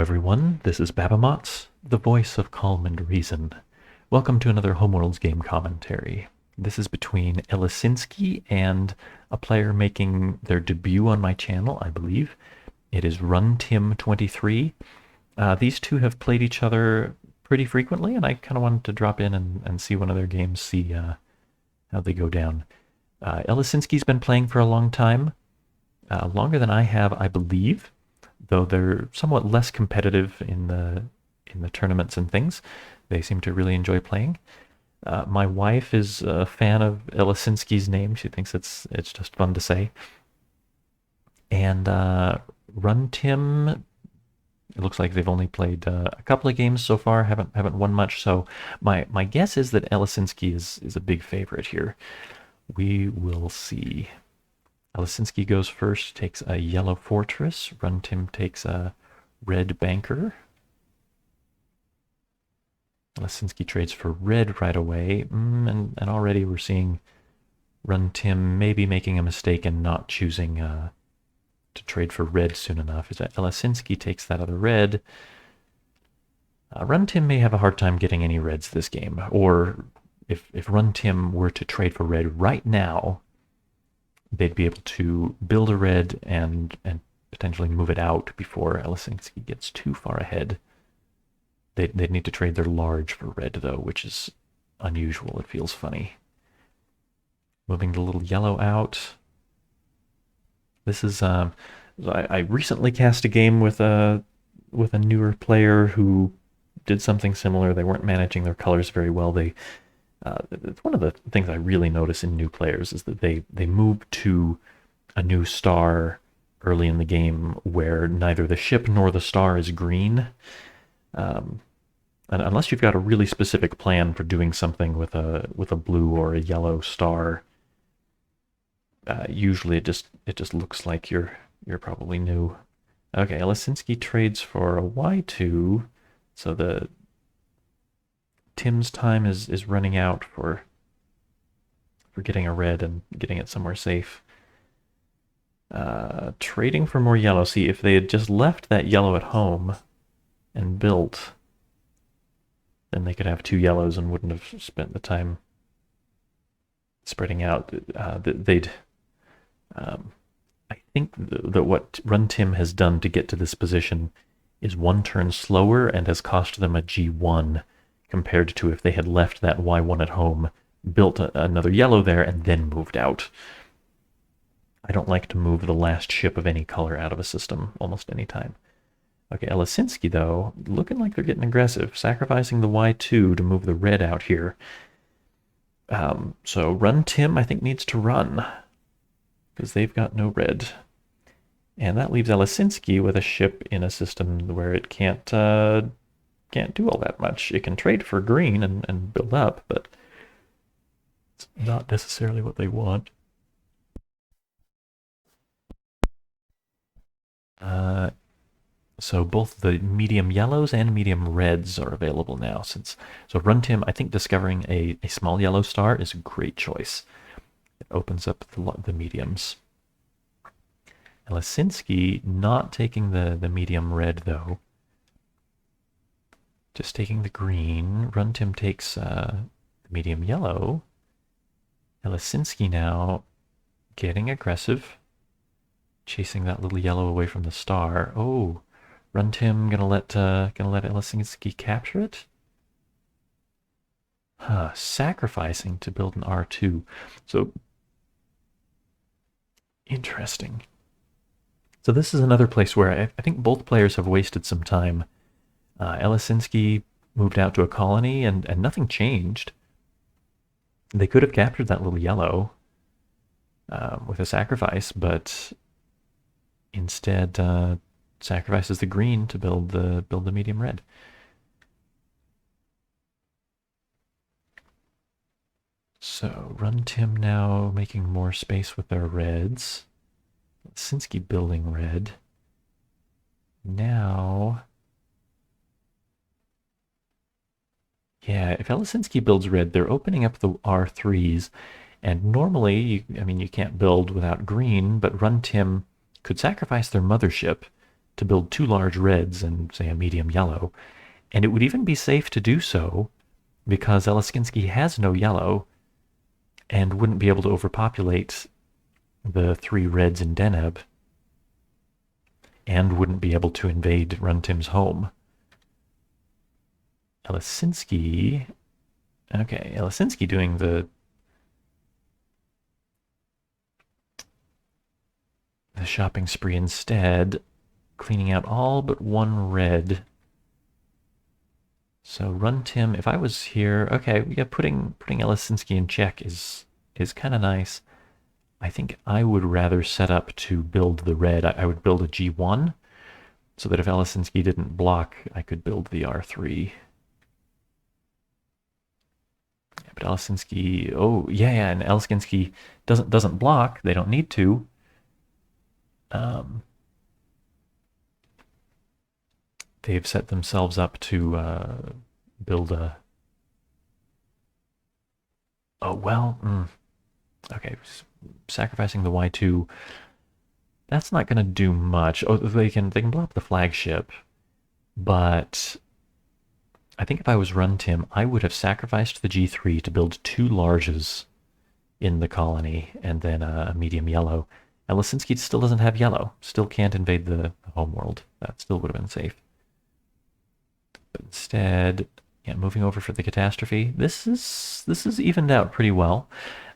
everyone, this is Babamots, the voice of calm and reason. Welcome to another Homeworlds game commentary. This is between Eliscinsky and a player making their debut on my channel, I believe. It is runtim23. These two have played each other pretty frequently, and I kind of wanted to drop in and see one of their games, see how they go down. Eliscinsky's been playing for a long time, longer than I have, I believe, though they're somewhat less competitive in the tournaments and things. They seem to really enjoy playing. My wife is a fan of Eliscinsky's name. She thinks it's just fun to say. And Runtim, it looks like they've only played a couple of games so far. Haven't won much. So my guess is that Eliscinsky is a big favorite here. We will see. Eliscinsky goes first, takes a yellow fortress. Runtim takes a red banker. Eliscinsky trades for red right away, and already we're seeing Runtim maybe making a mistake and not choosing to trade for red soon enough. Eliscinsky takes that other red. Runtim may have a hard time getting any reds this game, or if Runtim were to trade for red right now, they'd be able to build a red and potentially move it out before Eliscinsky gets too far ahead. They'd need to trade their large for red, though, which is unusual. It feels funny. Moving the little yellow out. This is I recently cast a game with a newer player who did something similar. They weren't managing their colors very well. It's one of the things I really notice in new players is that they move to a new star early in the game where neither the ship nor the star is green. And unless you've got a really specific plan for doing something with a blue or a yellow star, usually it just looks like you're probably new. Okay, Eliscinsky trades for a Y2, so Tim's time is running out for getting a red and getting it somewhere safe. Trading for more yellow. See, if they had just left that yellow at home and built, then they could have two yellows and wouldn't have spent the time spreading out. I think that what Runtim has done to get to this position is one turn slower and has cost them a G1 compared to if they had left that Y1 at home, built another yellow there, and then moved out. I don't like to move the last ship of any color out of a system almost any time. Okay, Eliscinsky, though, looking like they're getting aggressive, sacrificing the Y2 to move the red out here. So Runtim, I think, needs to run, because they've got no red. And that leaves Eliscinsky with a ship in a system where it can't do all that much. It can trade for green and build up, but it's not necessarily what they want. So both the medium yellows and medium reds are available now. So Runtim, I think discovering a small yellow star is a great choice. It opens up the mediums. Eliscinsky not taking the medium red, though. Just taking the green. Runtim takes the medium yellow. Eliscinsky now getting aggressive. Chasing that little yellow away from the star. Oh, Runtim gonna let Eliscinsky capture it? Sacrificing to build an R2. So interesting. So this is another place where I think both players have wasted some time. Eliscinsky moved out to a colony and nothing changed. They could have captured that little yellow with a sacrifice, but instead sacrifices the green to build the medium red. So Runtim now making more space with their reds. Eliscinsky building red. Now, yeah, if Eliscinsky builds red, they're opening up the R3s, and normally, you can't build without green, but Runtim could sacrifice their mothership to build two large reds and, say, a medium yellow. And it would even be safe to do so because Eliscinsky has no yellow and wouldn't be able to overpopulate the three reds in Deneb and wouldn't be able to invade Runtim's home. Eliscinsky... Okay, Eliscinsky doing the shopping spree instead, cleaning out all but one red. So Runtim, if I was here, okay, yeah, putting Eliscinsky in check is kind of nice. I think I would rather set up to build the red. I would build a G1 so that if Eliscinsky didn't block, I could build the R3. Yeah, but Eliscinsky, oh yeah, and Eliscinsky doesn't block. They don't need to. They've set themselves up to build a... Oh, well, okay, sacrificing the Y2, that's not going to do much. Oh, they can blow up the flagship, but I think if I was Runtim, I would have sacrificed the G3 to build two larges in the colony and then a medium yellow. Eliscinsky still doesn't have yellow, still can't invade the homeworld. That still would have been safe. But instead, yeah, moving over for the catastrophe. This is evened out pretty well.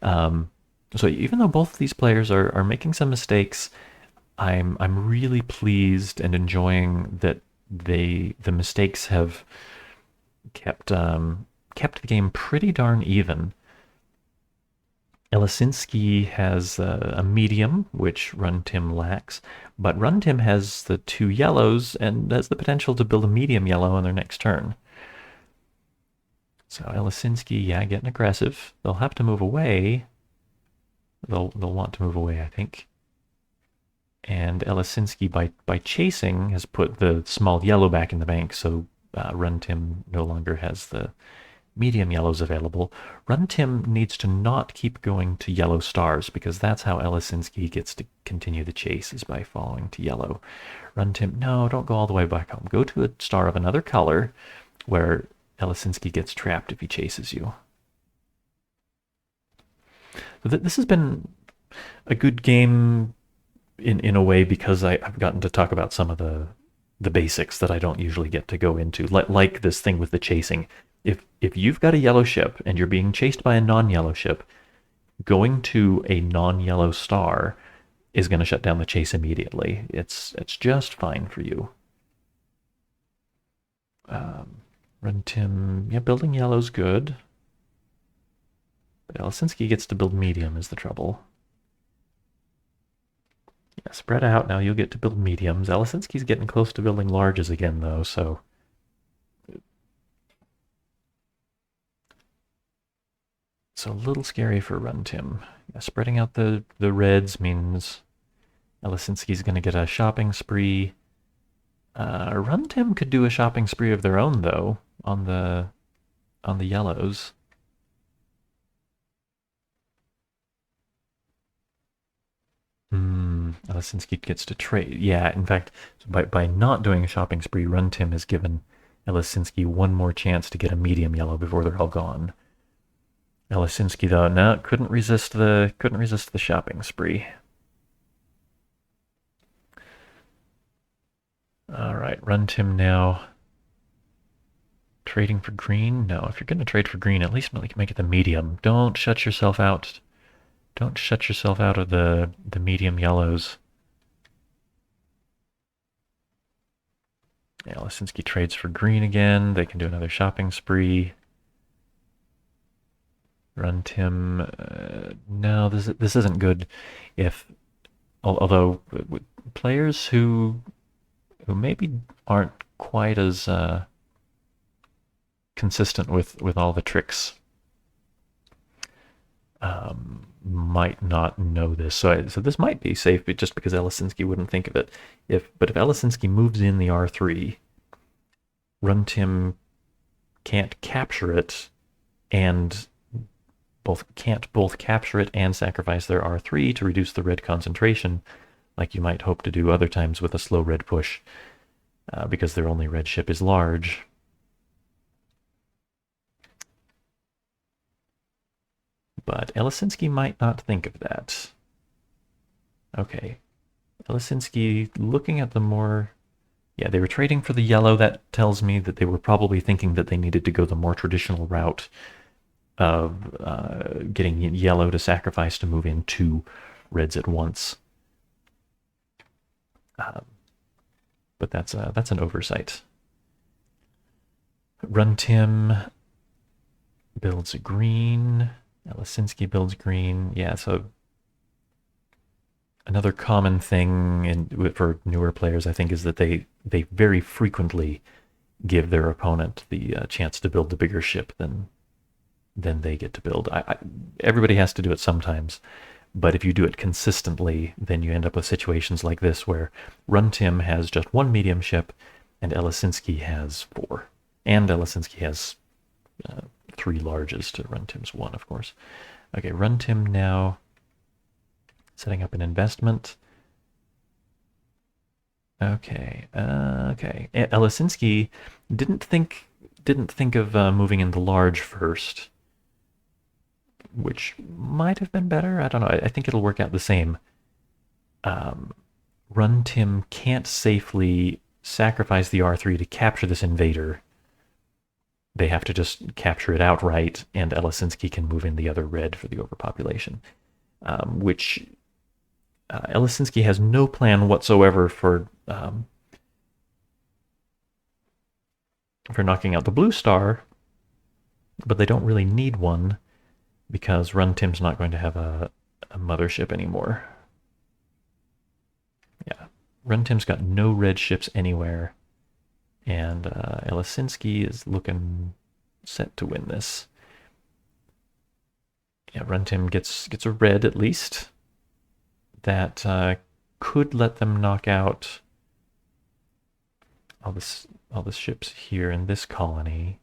So even though both of these players are making some mistakes, I'm really pleased and enjoying that the mistakes have kept the game pretty darn even. Eliscinsky has a medium, which Runtim lacks, but Runtim has the two yellows and has the potential to build a medium yellow on their next turn. So Eliscinsky, yeah, getting aggressive. They'll have to move away. They'll want to move away, I think. And Eliscinsky, by chasing, has put the small yellow back in the bank, so Runtim no longer has the medium yellows available. Runtim needs to not keep going to yellow stars, because that's how Eliscinsky gets to continue the chase, is by following to yellow. Runtim, no, don't go all the way back home. Go to a star of another color where Eliscinsky gets trapped if he chases you. So this has been a good game in a way because I've gotten to talk about some of the basics that I don't usually get to go into, like this thing with the chasing. If you've got a yellow ship and you're being chased by a non-yellow ship, going to a non-yellow star is going to shut down the chase immediately. It's just fine for you. Runtim, yeah, building yellow's good. But Eliscinsky gets to build medium is the trouble. Yeah, spread out. Now you'll get to build mediums. Eliscinsky's getting close to building larges again, though, so... So a little scary for Runtim. Yeah, spreading out the reds means Eliscinsky's going to get a shopping spree. Runtim could do a shopping spree of their own, though, on the yellows. Eliscinsky gets to trade. Yeah, in fact, by not doing a shopping spree, Runtim has given Eliscinsky one more chance to get a medium yellow before they're all gone. Eliscinsky, though, no, couldn't resist the shopping spree. All right, Runtim now. Trading for green? No, if you're going to trade for green, at least make it the medium. Don't shut yourself out. Don't shut yourself out of the medium yellows. Yeah, Eliscinsky trades for green again. They can do another shopping spree. Runtim, no, this isn't good. Although players who maybe aren't quite as consistent with all the tricks might not know this. So this might be safe, but just because Eliscinsky wouldn't think of it. But if Eliscinsky moves in the R3, Runtim can't capture it, and can't both capture it and sacrifice their R3 to reduce the red concentration. like you might hope to do other times with a slow red push, because their only red ship is large. But Eliscinsky might not think of that. Okay, Eliscinsky looking at the more... Yeah, they were trading for the yellow. That tells me that they were probably thinking that they needed to go the more traditional route of getting yellow to sacrifice to move in 2 reds at once. But that's an oversight. Runtim builds a green. Eliscinsky builds green. Yeah, so another common thing for newer players, I think, is that they very frequently give their opponent the chance to build the bigger ship than they get to build. Everybody has to do it sometimes, but if you do it consistently, then you end up with situations like this where Runtim has just 1 medium ship and Eliscinsky has 4. And Eliscinsky has 3 larges to Runtim's 1, of course. Okay, Runtim now setting up an investment. Okay, okay. Eliscinsky didn't think of moving into large first, which might have been better. I don't know. I think it'll work out the same. Runtim can't safely sacrifice the R3 to capture this invader. They have to just capture it outright, and Eliscinsky can move in the other red for the overpopulation, which Eliscinsky has no plan whatsoever for knocking out the blue star, but they don't really need one because Runtim's not going to have a mothership anymore. Yeah, Runtim's got no red ships anywhere, and Eliscinsky is looking set to win this. Yeah, Runtim gets a red at least. That could let them knock out all the ships here in this colony.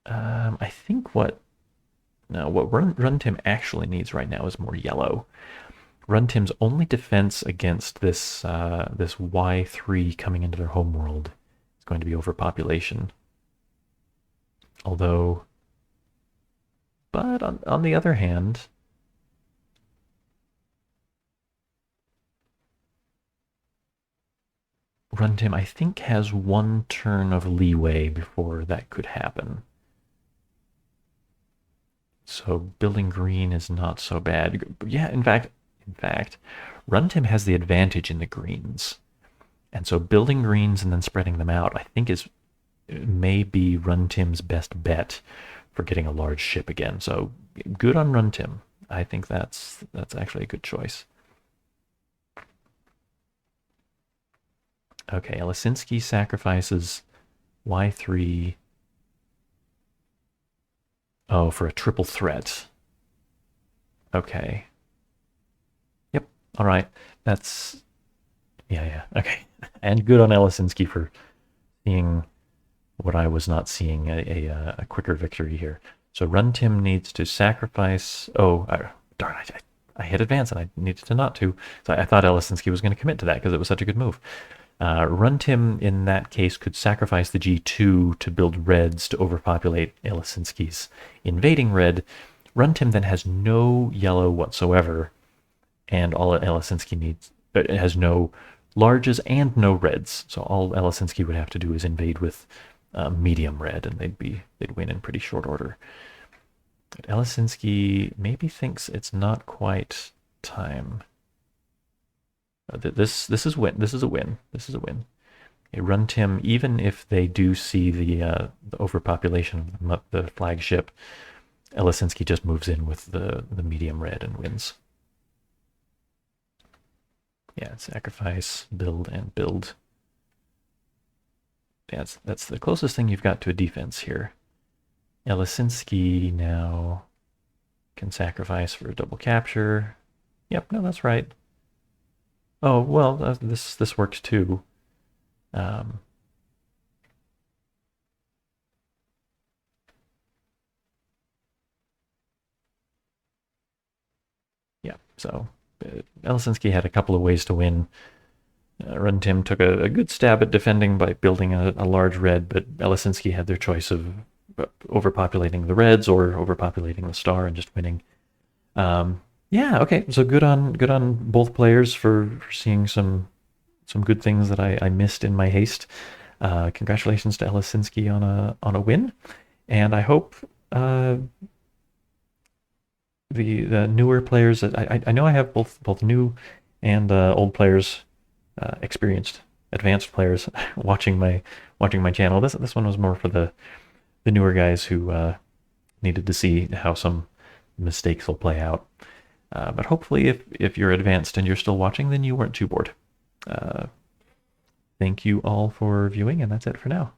I think what Runtim actually needs right now is more yellow. Runtim's only defense against this this Y3 coming into their homeworld is going to be overpopulation. Although, but on the other hand, Runtim, I think, has 1 turn of leeway before that could happen. So building green is not so bad. Yeah, in fact, Runtim has the advantage in the greens. And so building greens and then spreading them out, I think, may be Runtim's best bet for getting a large ship again. So good on Runtim. I think that's actually a good choice. Okay, Eliscinsky sacrifices Y3. Oh, for a triple threat. Okay. Yep. All right. That's... Yeah. Okay. And good on Eliscinsky for seeing what I was not seeing, a quicker victory here. So Runtim needs to sacrifice... Oh, darn, I hit advance and I needed to not to. So I thought Eliscinsky was going to commit to that because it was such a good move. Runtim, in that case, could sacrifice the G2 to build reds to overpopulate Eliscinsky's invading red. Runtim then has no yellow whatsoever, and all Eliscinsky needs... It has no larges and no reds, so all Eliscinsky would have to do is invade with medium red, and they'd win in pretty short order. But Eliscinsky maybe thinks it's not quite time. This is win. This is a win. This is a win. Okay, Runtim, even if they do see the overpopulation of the flagship, Eliscinsky just moves in with the medium red and wins. Yeah, sacrifice, build, and build. Yeah, that's the closest thing you've got to a defense here. Eliscinsky now can sacrifice for a double capture. Yep, no, that's right. Oh, well, this works too. So Eliscinsky had a couple of ways to win. Run23 took a good stab at defending by building a large red, but Eliscinsky had their choice of overpopulating the reds or overpopulating the star and just winning. Yeah, okay. So good on both players for seeing some good things that I missed in my haste. Congratulations to Eliscinsky on a win, and I hope the newer players. I know I have both new and old players, experienced, advanced players watching my channel. This one was more for the newer guys who needed to see how some mistakes will play out. But hopefully, if you're advanced and you're still watching, then you weren't too bored. Thank you all for viewing, and that's it for now.